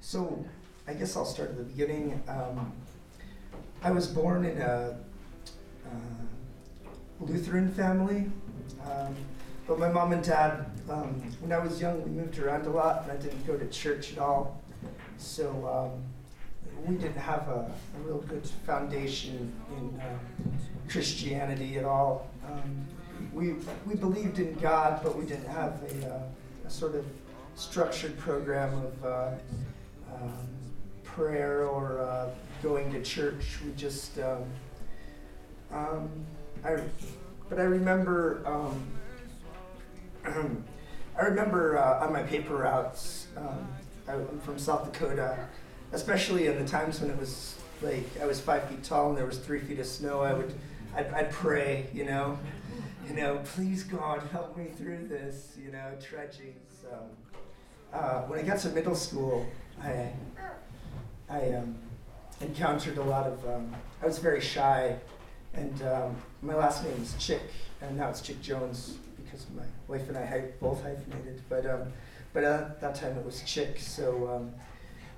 So I guess I'll start at the beginning. I was born in a Lutheran family, but my mom and dad, when I was young, we moved around a lot, and I didn't go to church at all. So we didn't have a real good foundation in Christianity at all. We believed in God, but we didn't have a sort of structured program of prayer or going to church. We just, but I remember, on my paper routes, I'm from South Dakota, especially in the times when it was like I was 5 feet tall and there was 3 feet of snow. I'd pray, please God help me through this, trudging. So when I got to middle school, I encountered a lot of. I was very shy, and my last name is Chick, and now it's Chick Jones because my wife and I both hyphenated. But at that time it was Chick, so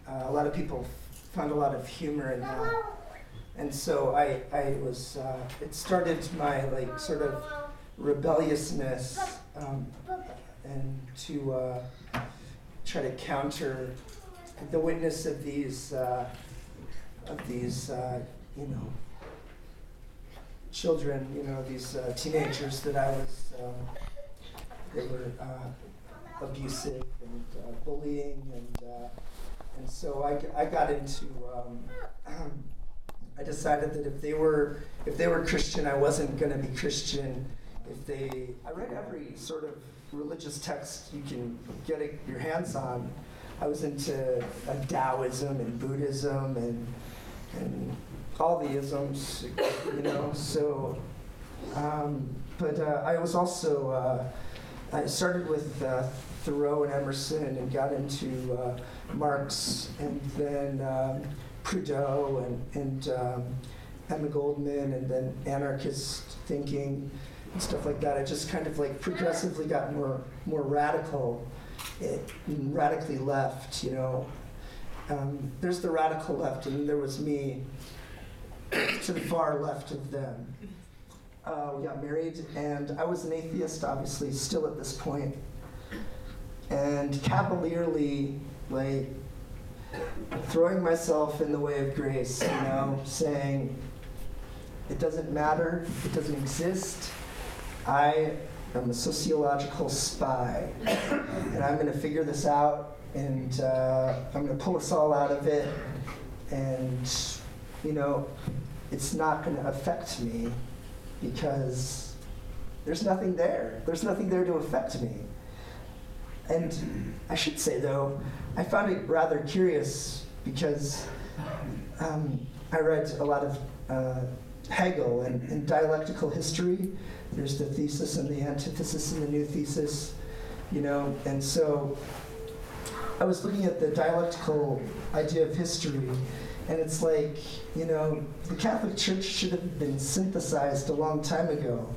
a lot of people found a lot of humor in that, and so I was. It started my sort of rebelliousness, and to try to counter the witness of these children, these teenagers that I was, they were abusive and bullying, and so I got into, I decided that if they were Christian, I wasn't going to be Christian. I read every sort of religious text you can get your hands on. I was into Taoism and Buddhism and all the isms, So, but I was also I started with Thoreau and Emerson and got into Marx and then Proudhon and Emma Goldman and then anarchist thinking and stuff like that. I just kind of progressively got more radical. Radically left, there's the radical left, and there was me to the far left of them. We got married, and I was an atheist, obviously, still at this point, and cavalierly, throwing myself in the way of grace, saying, it doesn't matter, it doesn't exist, I'm a sociological spy, and I'm going to figure this out, and I'm going to pull us all out of it, and, it's not going to affect me because there's nothing there. There's nothing there to affect me. And I should say, though, I found it rather curious because I read a lot of Hegel and dialectical history. There's the thesis and the antithesis and the new thesis, and so I was looking at the dialectical idea of history, and it's the Catholic Church should have been synthesized a long time ago.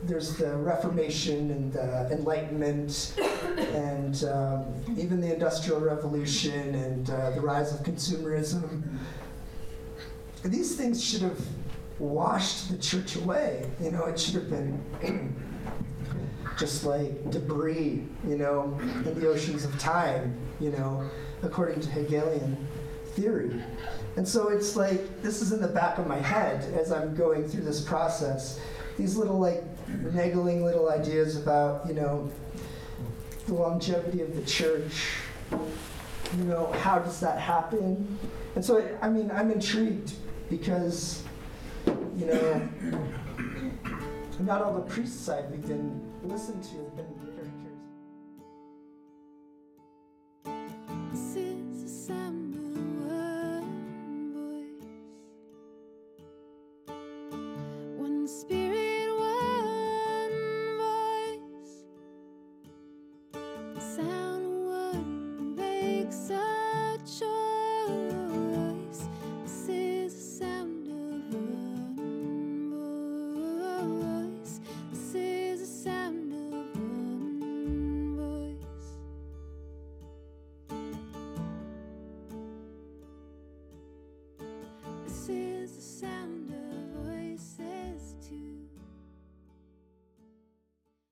There's the Reformation and the Enlightenment and even the Industrial Revolution and the rise of consumerism. These things should have washed the church away. It should have been just like debris, in the oceans of time, according to Hegelian theory. And so it's this is in the back of my head as I'm going through this process. These little niggling little ideas about, the longevity of the church, how does that happen? And so, I'm intrigued because, not all the priests I've been listened to have been very charismatic. This is the sound of one voice, one spirit, one voice, the sound of one makes a choice. This is the sound of one voice. This is the sound of one the sound of